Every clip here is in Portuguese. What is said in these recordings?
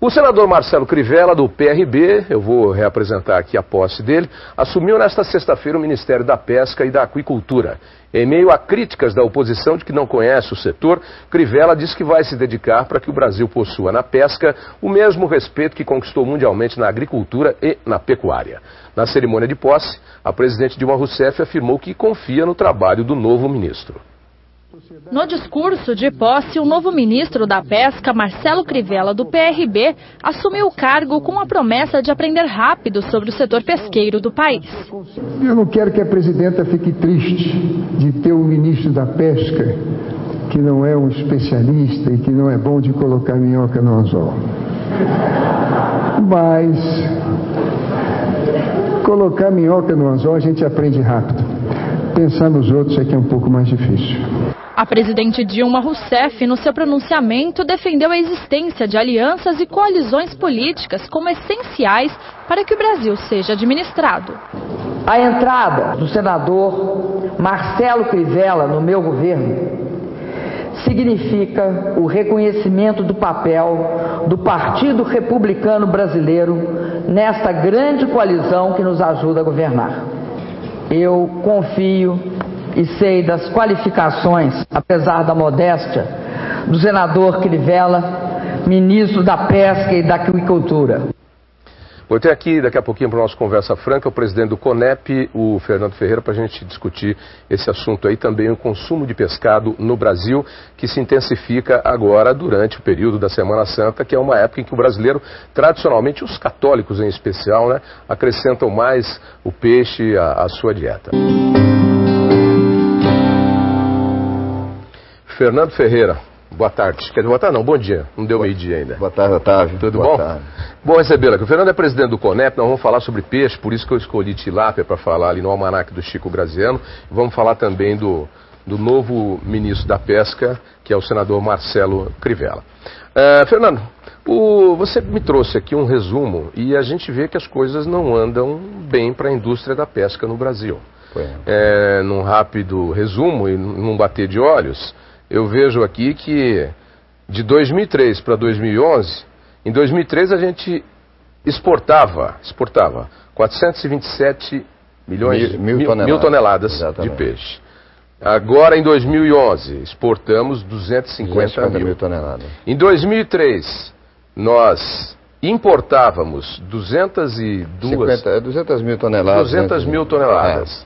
O senador Marcelo Crivella, do PRB, eu vou reapresentar aqui a posse dele, assumiu nesta sexta-feira o Ministério da Pesca e da Aquicultura. Em meio a críticas da oposição de que não conhece o setor, Crivella diz que vai se dedicar para que o Brasil possua na pesca o mesmo respeito que conquistou mundialmente na agricultura e na pecuária. Na cerimônia de posse, a presidente Dilma Rousseff afirmou que confia no trabalho do novo ministro. No discurso de posse, o novo ministro da Pesca, Marcelo Crivella, do PRB, assumiu o cargo com a promessa de aprender rápido sobre o setor pesqueiro do país. Eu não quero que a presidenta fique triste de ter um ministro da Pesca que não é um especialista e que não é bom de colocar minhoca no anzol. Mas colocar minhoca no anzol a gente aprende rápido. Pensar nos outros é que é um pouco mais difícil. A presidente Dilma Rousseff, no seu pronunciamento, defendeu a existência de alianças e coalizões políticas como essenciais para que o Brasil seja administrado. A entrada do senador Marcelo Crivella no meu governo significa o reconhecimento do papel do Partido Republicano Brasileiro nesta grande coalizão que nos ajuda a governar. Eu confio e sei das qualificações, apesar da modéstia, do senador Crivella, ministro da Pesca e da Aquicultura. Vou ter aqui, daqui a pouquinho, para o nosso Conversa Franca, o presidente do CONEP, o Fernando Ferreira, para a gente discutir esse assunto aí também, o consumo de pescado no Brasil, que se intensifica agora durante o período da Semana Santa, que é uma época em que o brasileiro, tradicionalmente, os católicos em especial, né, acrescentam mais o peixe à sua dieta. Fernando Ferreira, boa tarde. Quer dizer, boa tarde não, bom dia. Não deu meio-dia ainda. Boa tarde, Otávio. Tudo boa bom? Tarde. Bom recebê-lo aqui. O Fernando é presidente do CONEP, nós vamos falar sobre peixe, por isso que eu escolhi tilápia para falar ali no almanaque do Chico Graziano. Vamos falar também do novo ministro da Pesca, que é o senador Marcelo Crivella. Fernando, você me trouxe aqui um resumo e a gente vê que as coisas não andam bem para a indústria da pesca no Brasil. Num rápido resumo e num bater de olhos, eu vejo aqui que de 2003 para 2011, em 2003 a gente exportava 427 mil toneladas de peixe. Agora em 2011 exportamos 250 mil toneladas. Em 2003 nós importávamos 200 mil toneladas. 200 mil toneladas.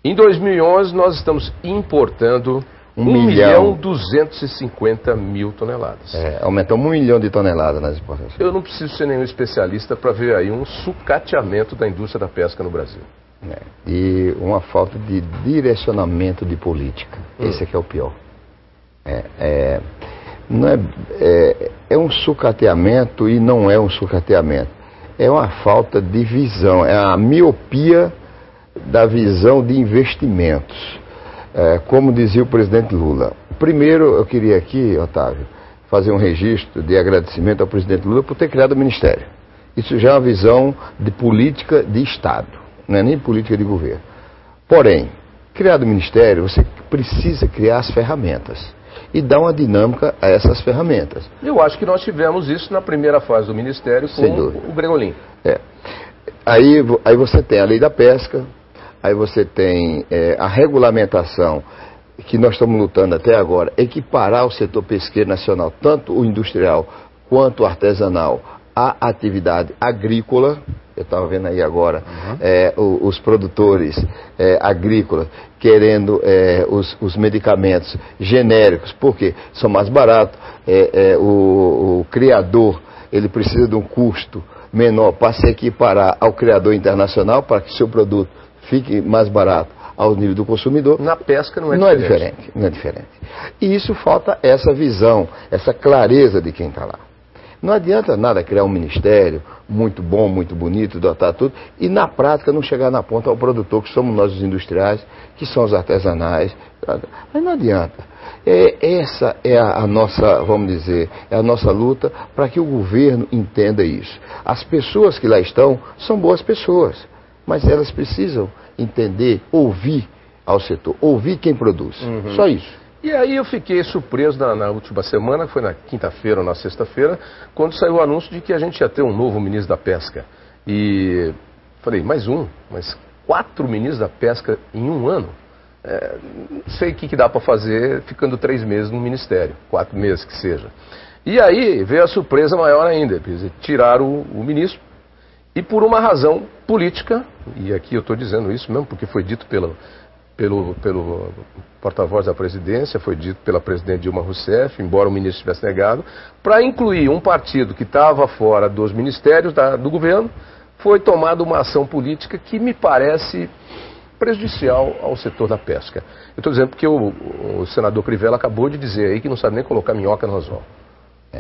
Em 2011 nós estamos importando 1.250.000 toneladas. Aumentou 1 milhão de toneladas nas exportações. Eu não preciso ser nenhum especialista para ver aí um sucateamento da indústria da pesca no Brasil. E uma falta de direcionamento de política. Esse aqui é o pior. É um sucateamento e não é um sucateamento. É uma falta de visão, é a miopia da visão de investimentos. Como dizia o presidente Lula. Primeiro, eu queria aqui, Otávio, fazer um registro de agradecimento ao presidente Lula por ter criado o Ministério. Isso já é uma visão de política de Estado, não é nem política de governo. Porém, criado o Ministério, você precisa criar as ferramentas e dar uma dinâmica a essas ferramentas. Eu acho que nós tivemos isso na primeira fase do Ministério com o Bregolin. Aí você tem a lei da pesca. Aí você tem a regulamentação, que nós estamos lutando até agora, equiparar o setor pesqueiro nacional, tanto o industrial quanto o artesanal, à atividade agrícola. Eu estava vendo aí agora os produtores agrícolas querendo os medicamentos genéricos, porque são mais baratos, o criador ele precisa de um custo menor para se equiparar ao criador internacional, para que seu produto fique mais barato ao nível do consumidor. Na pesca não é diferente. Não é diferente. E isso falta essa visão, essa clareza de quem está lá. Não adianta nada criar um ministério muito bom, muito bonito, dotar tudo, e na prática não chegar na ponta ao produtor, que somos nós os industriais, que são os artesanais. Mas não adianta. Essa é a nossa, vamos dizer, é a nossa luta para que o governo entenda isso. As pessoas que lá estão são boas pessoas, mas elas precisam entender, ouvir ao setor, ouvir quem produz. Só isso. E aí eu fiquei surpreso na última semana, foi na quinta-feira ou na sexta-feira, quando saiu o anúncio de que a gente ia ter um novo ministro da Pesca. E falei, mas 4 ministros da Pesca em um ano? Não sei o que dá para fazer ficando 3 meses no ministério, 4 meses que seja. E aí veio a surpresa maior ainda, tiraram o ministro, e por uma razão política, e aqui eu estou dizendo isso mesmo porque foi dito pelo porta-voz da presidência, foi dito pela presidente Dilma Rousseff, embora o ministro tivesse negado, para incluir um partido que estava fora dos ministérios do governo, foi tomada uma ação política que me parece prejudicial ao setor da pesca. Eu estou dizendo porque o senador Crivella acabou de dizer aí que não sabe nem colocar minhoca no anzol.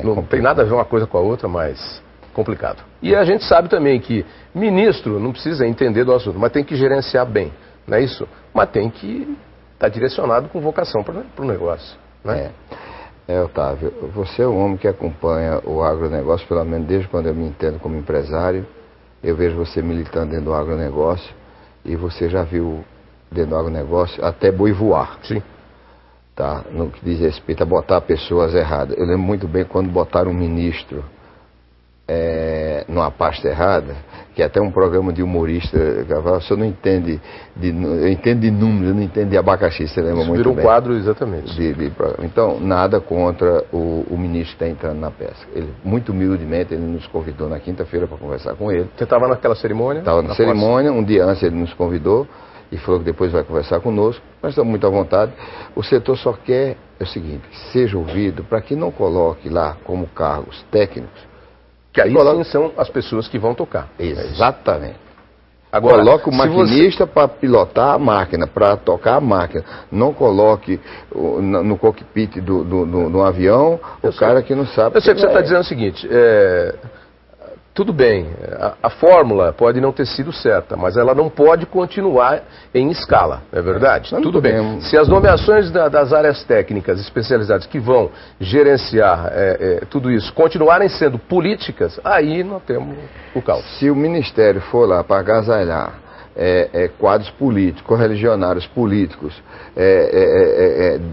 Não tem nada a ver uma coisa com a outra, mas complicado. E a gente sabe também que ministro não precisa entender do assunto, mas tem que gerenciar bem, não é isso? Mas tem que estar direcionado com vocação para o negócio. Né? Otávio, você é um homem que acompanha o agronegócio, pelo menos desde quando eu me entendo como empresário. Eu vejo você militando dentro do agronegócio e você já viu dentro do agronegócio até boi voar. Sim. Tá? No que diz respeito a botar pessoas erradas. Eu lembro muito bem quando botaram um ministro numa pasta errada, que até um programa de humorista, o senhor não entende, eu entendo de números, eu não entendo de abacaxi, você lembra? Isso muito virou bem. Um quadro, exatamente. Então, nada contra o ministro que está entrando na pesca. Ele, muito humildemente, ele nos convidou na quinta-feira para conversar com ele. Você estava naquela cerimônia? Estava na cerimônia, um dia antes ele nos convidou e falou que depois vai conversar conosco, mas estamos muito à vontade. O setor só quer o seguinte, que seja ouvido para que não coloque lá como cargos técnicos. Que aí sim são as pessoas que vão tocar. Exatamente. Agora, coloque o maquinista para pilotar a máquina, para tocar a máquina. Não coloque no cockpit do avião o cara que não sabe. Eu sei que você está dizendo o seguinte, tudo bem, a fórmula pode não ter sido certa, mas ela não pode continuar em escala, não é verdade? Tudo bem. Se as nomeações das áreas técnicas especializadas que vão gerenciar tudo isso continuarem sendo políticas, aí nós temos o caos. Se o Ministério for lá para agasalhar quadros políticos, correligionários políticos,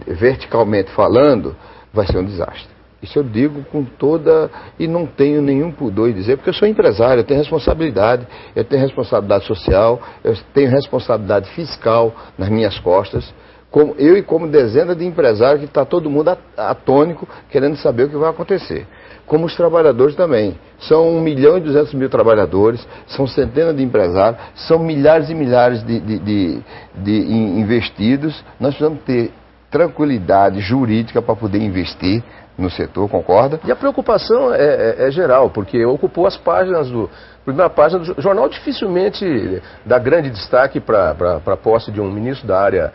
verticalmente falando, vai ser um desastre. Isso eu digo com toda... E não tenho nenhum pudor em dizer, porque eu sou empresário, eu tenho responsabilidade social, eu tenho responsabilidade fiscal nas minhas costas, como eu e como dezenas de empresários que está todo mundo atônico, querendo saber o que vai acontecer. Como os trabalhadores também. São 1.200.000 trabalhadores, são centenas de empresários, são milhares e milhares de investidos. Nós precisamos ter tranquilidade jurídica para poder investir no setor, concorda? E a preocupação é geral, porque ocupou as páginas primeira página do jornal, dificilmente dá grande destaque para a posse de um ministro da área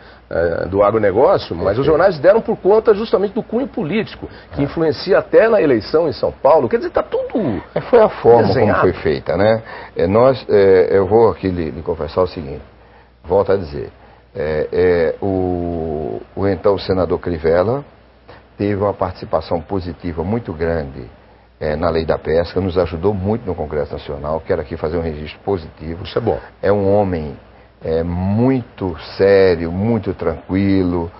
do agronegócio, mas os jornais deram por conta justamente do cunho político, que influencia até na eleição em São Paulo. Quer dizer, está tudo foi a forma desenhado. Como foi feita, né? Eu vou aqui lhe confessar o seguinte, volto a dizer, o então senador Crivella teve uma participação positiva muito grande na lei da pesca, nos ajudou muito no Congresso Nacional, quero aqui fazer um registro positivo. Isso é bom. É um homem muito sério, muito tranquilo,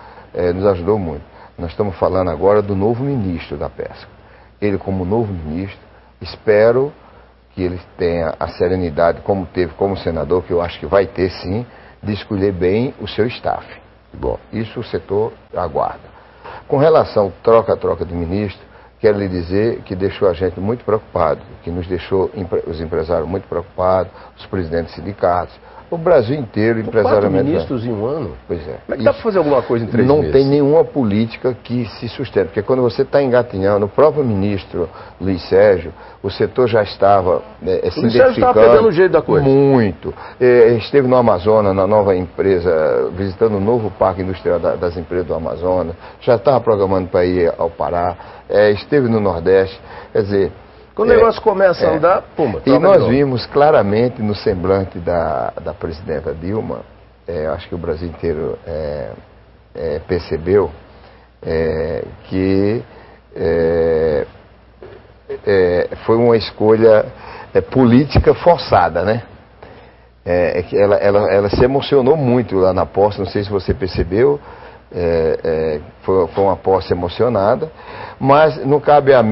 nos ajudou muito. Nós estamos falando agora do novo ministro da pesca. Ele, como novo ministro, espero que ele tenha a serenidade, como teve como senador, que eu acho que vai ter sim, de escolher bem o seu staff. Bom, isso o setor aguarda. Com relação troca de ministro, quero lhe dizer que deixou a gente muito preocupado, que nos deixou os empresários muito preocupados, os presidentes de sindicatos, o Brasil inteiro, empresarialmente. 4 ministros em um ano? Pois é. Como é que dá para fazer alguma coisa em 3 meses? Não tem nenhuma política que se sustente, porque quando você está engatinhando, o próprio ministro Luiz Sérgio, o setor já estava se identificando. Luiz Sérgio estava pegando o jeito da coisa. Muito. Esteve no Amazonas, na nova empresa, visitando o novo parque industrial das empresas do Amazonas, já estava programando para ir ao Pará, esteve no Nordeste, quer dizer... Quando o negócio começa a andar, pumba. E nós vimos claramente no semblante da presidenta Dilma, acho que o Brasil inteiro percebeu, que foi uma escolha política forçada, né? Que ela se emocionou muito lá na posse, não sei se você percebeu, foi uma posse emocionada, mas não cabe a mim